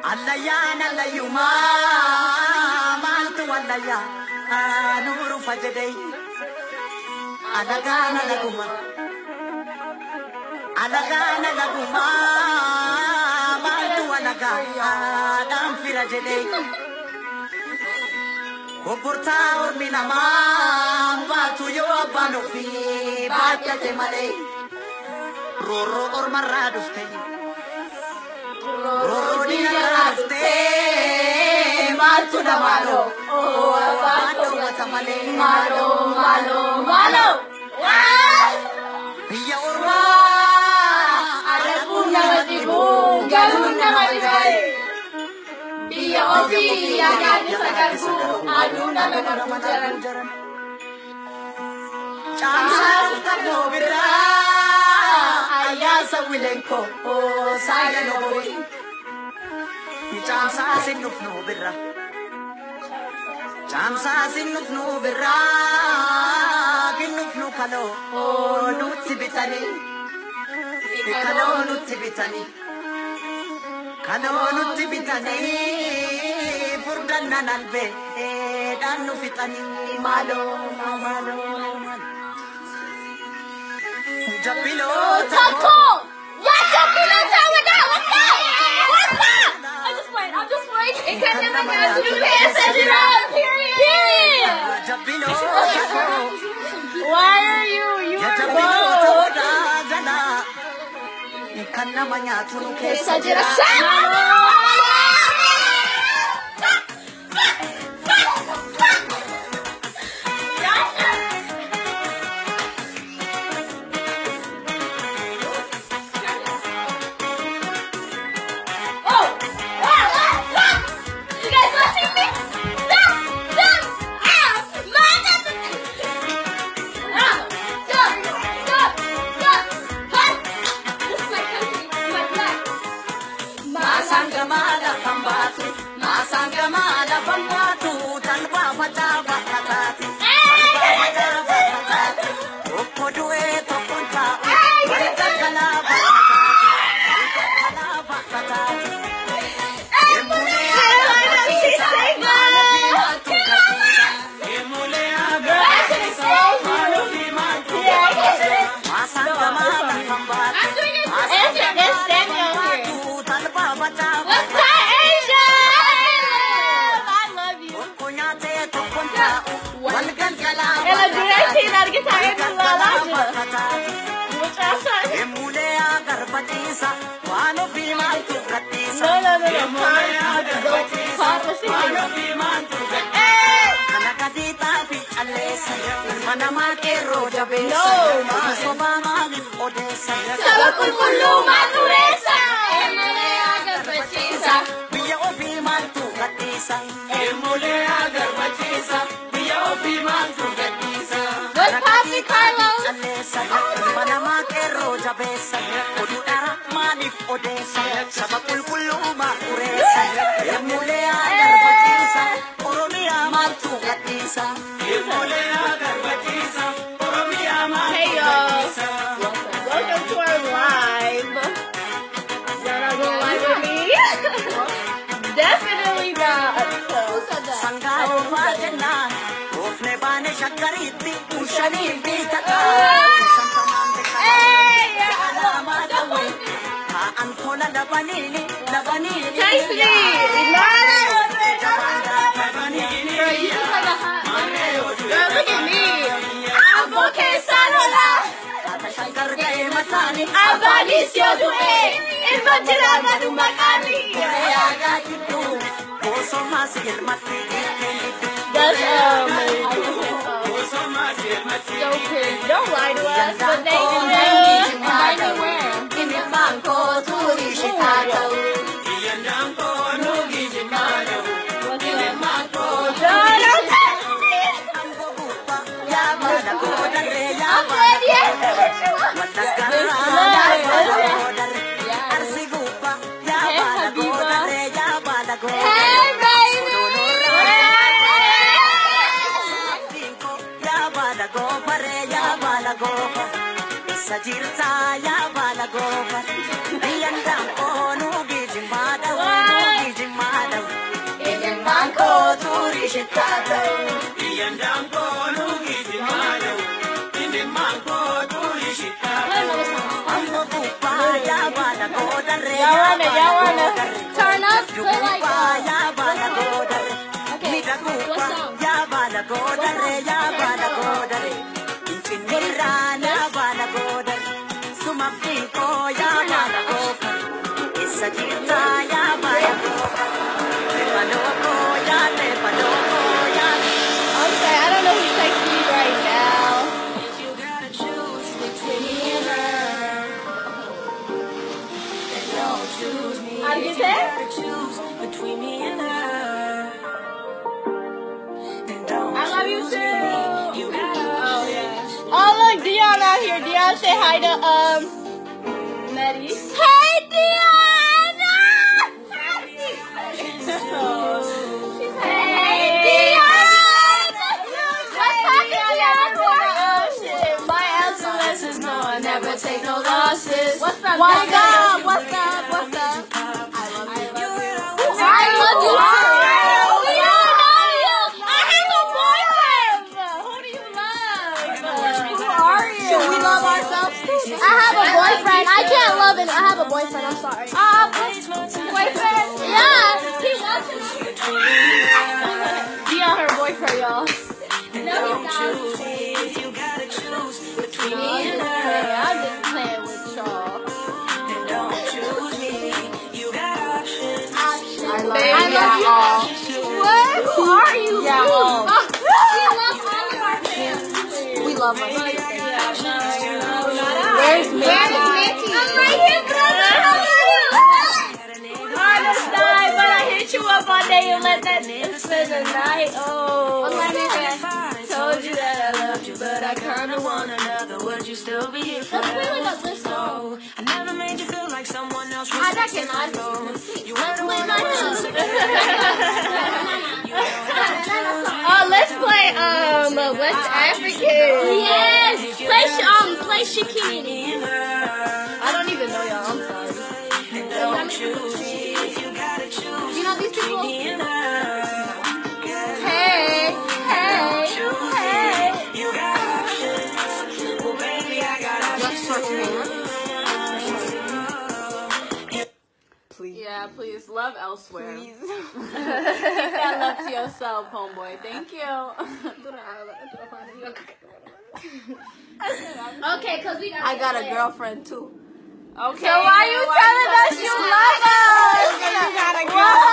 Allayan allayuma mantu allaya nuru fajday alagana laguma mantu alagaya dam firajday oporta orminama batu yo abano fi batte male roro ormarra dufte Rodinaraste, Matu da malo, oh, Matu wasamale, malo, malo, malo. Biya orma, alakun namatibu, galun namatibay. Biya obi, agad sagarku, adu namatamujaran. Chamsar tagno bira, ayasa wilenko, oh, saya nobori. Chamsa sinuf no birra kinuf no kalo nutti bitani furdanna nalbe dannu fitani malo jabbilo Taco! What's up, Bilo? What's up? I'm just playing. It can never get to the PS period. jabbilo Why are you? You are both. Ikan namanya tunu kesa Sajira. Masanggamala pambatu tanpa fataba katati. Opo duwe tokonta, mereka kalaba katati. Masanggamala pambatu tanpa fataba. Ela vira aqui na guitarra do lado. What's Poppy Carlos? Hey y'all, welcome to our live. Y'all not gonna live with me? Definitely not. Who said that? Taste me! Girl, look at me! I'm okay, Sanola! Abalisio due! Il Vangelo du Macani! That's so cute. Don't lie to us, but they do. Invite me where? In the banco to the Chicago. Don't touch me! I'm ready. Hey, baby! Sajirta ya bala go, Chicago. Y'all wanna turn up? Play like okay, what song? Okay, I don't know who's texting me right now. How did you say? I love you too. Oh yeah. Oh look, Dion out here. Dion, say hi to Maddie. Hey Dion! Hey Dion! What's happening, Dion? My answer is no. I never take no losses. What's up? What's up? What's up? What's up? I love you. We all love you. I have a boyfriend. Who do you love? Who are you? Should we love ourselves? I have a boyfriend. I can't love it. I have a boyfriend. I'm sorry. Boyfriend? Yeah. He watching us. Dion, her boyfriend, y'all. No, he's not. Me and her. I'm just playing with y'all. I love you. What? Who are you? Yeah, we love all of our fans. We love our fans. Where's Minty? I'm right here, brother. How are you? Hard to die, but I hit you up one day and let that spend the night. Oh, I told you that I loved you, but I kinda want another. Would you still be here for this song? I never made you feel like someone else. I cannot. You want to win my house. Oh, let's play West African. Yes. Play Shakini. I don't even know y'all. I'm sorry. You know these people? Hey. Please. Yeah, please. Love elsewhere. Please. Keep that love to yourself, homeboy. Thank you. Okay, because I got a girlfriend too. Okay. So why are you telling us you love us? You got a girl.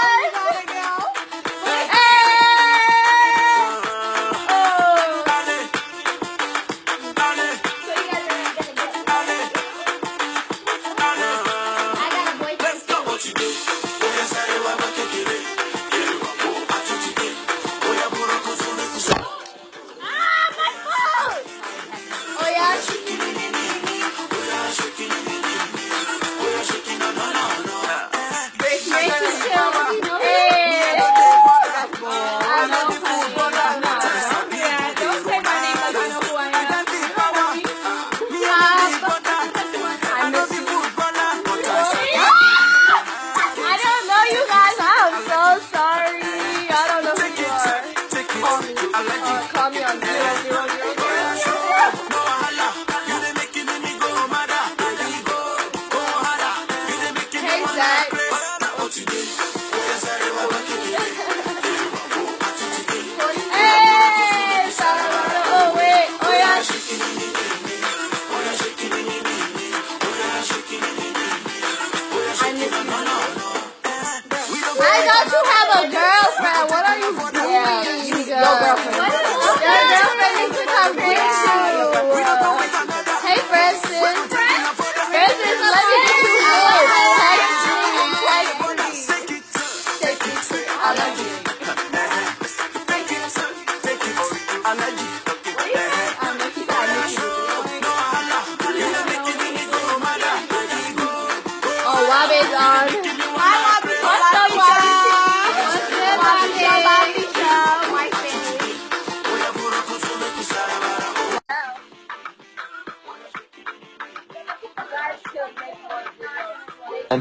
And